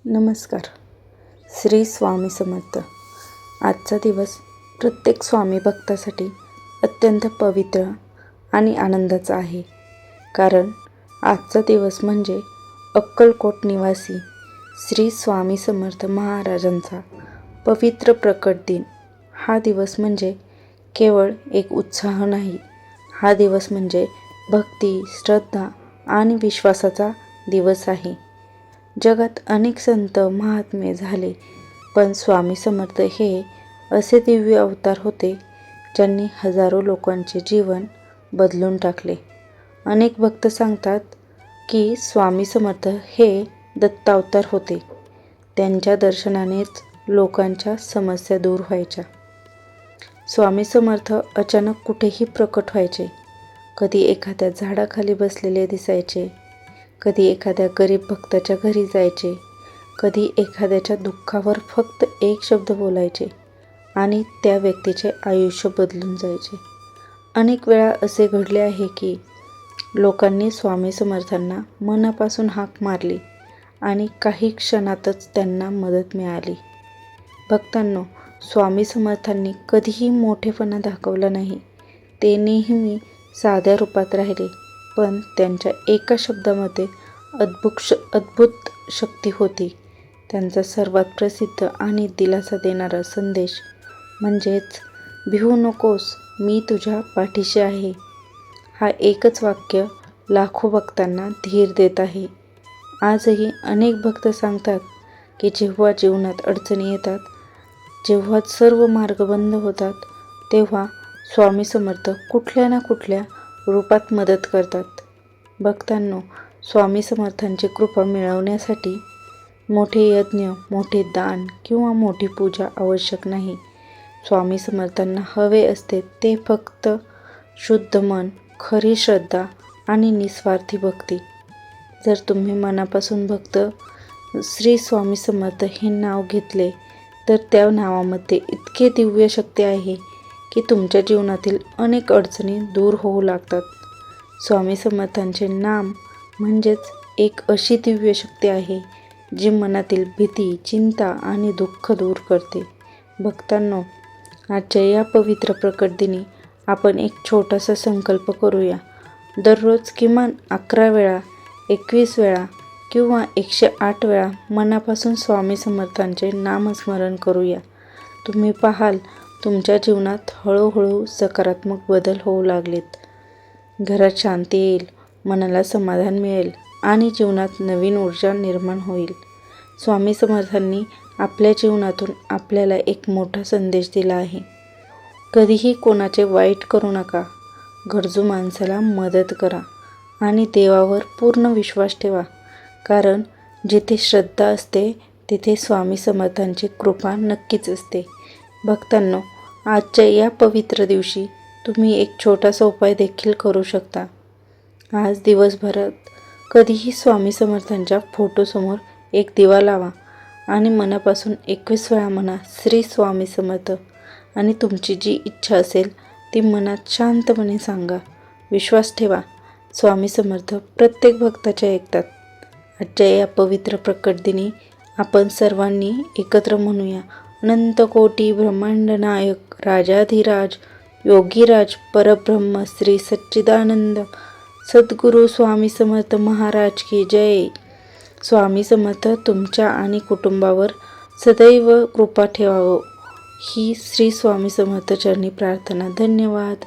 नमस्कार. श्री स्वामी समर्थ. आजचा दिवस प्रत्येक स्वामी भक्तासाठी अत्यंत पवित्र आणि आनंदाचा आहे. कारण आजचा दिवस म्हणजे अक्कलकोट निवासी श्री स्वामी समर्थ महाराजांचा पवित्र प्रकट दिन. हा दिवस म्हणजे केवळ एक उत्साह नाही, हा दिवस म्हणजे भक्ती, श्रद्धा आणि विश्वासाचा दिवस आहे. जगात अनेक संत महात्मे झाले, पण स्वामी समर्थ हे असे दिव्य अवतार होते ज्यांनी हजारो लोकांचे जीवन बदलून टाकले. अनेक भक्त सांगतात की स्वामी समर्थ हे दत्तावतार होते. त्यांच्या दर्शनानेच लोकांच्या समस्या दूर व्हायच्या. स्वामी समर्थ अचानक कुठेही प्रकट व्हायचे. कधी एखाद्या झाडाखाली बसलेले दिसायचे, कधी एखाद्या गरीब भक्ताच्या घरी जायचे, कधी एखाद्याच्या दुःखावर फक्त एक शब्द बोलायचे आणि त्या व्यक्तीचे आयुष्य बदलून जायचे. अनेक वेळा असे घडले आहे की लोकांनी स्वामी समर्थांना मनापासून हाक मारली आणि काही क्षणातच त्यांना मदत मिळाली. भक्तांनो, स्वामी समर्थांनी कधीही मोठेपणा दाखवला नाही. ते नेहमी साध्या रूपात राहिले, पण त्यांच्या एका शब्दामध्ये अद्भुत शक्ती होती. त्यांचा सर्वात प्रसिद्ध आणि दिलासा देणारा संदेश म्हणजेच भिवू नकोस, मी तुझ्या पाठीशी आहे. हा एकच वाक्य लाखो भक्तांना धीर देत आहे. आजही अनेक भक्त सांगतात की जेव्हा जीवनात अडचणी येतात, जेव्हा सर्व मार्ग बंद होतात, तेव्हा स्वामी समर्थ कुठल्या ना कुठल्या रूपात मदत करतात. भक्तांनो, स्वामी समर्थांची कृपा मिळवण्यासाठी मोठे यज्ञ, मोठे दान किंवा मोठी पूजा आवश्यक नाही. स्वामी समर्थांना हवे असते ते फक्त शुद्ध मन, खरी श्रद्धा आणि निस्वार्थी भक्ती. जर तुम्ही मनापासून फक्त श्री स्वामी समर्थ हे नाव घेतले, तर त्या नावामध्ये इतके दिव्य शक्ती आहे की तुमच्या जीवनातील अनेक अडचणी दूर होऊ लागतात. स्वामी समर्थांचे नाम म्हणजेच एक अशी दिव्य शक्ती आहे जी मनातील भीती, चिंता आणि दुःख दूर करते. भक्तांनो, आजच्या या पवित्र प्रकट दिनी आपण एक छोटासा संकल्प करूया. दररोज किमान 11 वेळा, 21 वेळा किंवा 108 वेळा मनापासून स्वामी समर्थांचे नामस्मरण करूया. तुम्ही पाहाल, तुमच्या जीवनात हळूहळू सकारात्मक बदल होऊ लागलेत. घरात शांती येईल, मनाला समाधान मिळेल आणि जीवनात नवीन ऊर्जा निर्माण होईल. स्वामी समर्थांनी आपल्या जीवनातून आपल्याला एक मोठा संदेश दिला आहे. कधीही कोणाचे वाईट करू नका, गरजू माणसाला मदत करा आणि देवावर पूर्ण विश्वास ठेवा. कारण जिथे श्रद्धा असते तिथे स्वामी समर्थांची कृपा नक्कीच असते. भक्तांनो, आजच्या या पवित्र दिवशी तुम्ही एक छोटासा उपाय देखील करू शकता. आज दिवसभरात कधीही स्वामी समर्थांच्या फोटोसमोर एक दिवा लावा आणि मनापासून 21 वेळा म्हणा, श्री स्वामी समर्थ, आणि तुमची जी इच्छा असेल ती मनात शांतपणे सांगा. विश्वास ठेवा, स्वामी समर्थ प्रत्येक भक्ताच्या ऐकतात. आजच्या या पवित्र प्रकट दिनी आपण सर्वांनी एकत्र म्हणूया, अनंत कोटी ब्रह्मांड नायक राजाधिराज योगीराज परब्रह्म श्री सच्चिदानंद सद्गुरू स्वामी समर्थ महाराज की जय. स्वामी समर्थ तुमच्या आणि कुटुंबावर सदैव कृपा ठेवावं, ही श्री स्वामी समर्थ चरणी प्रार्थना. धन्यवाद.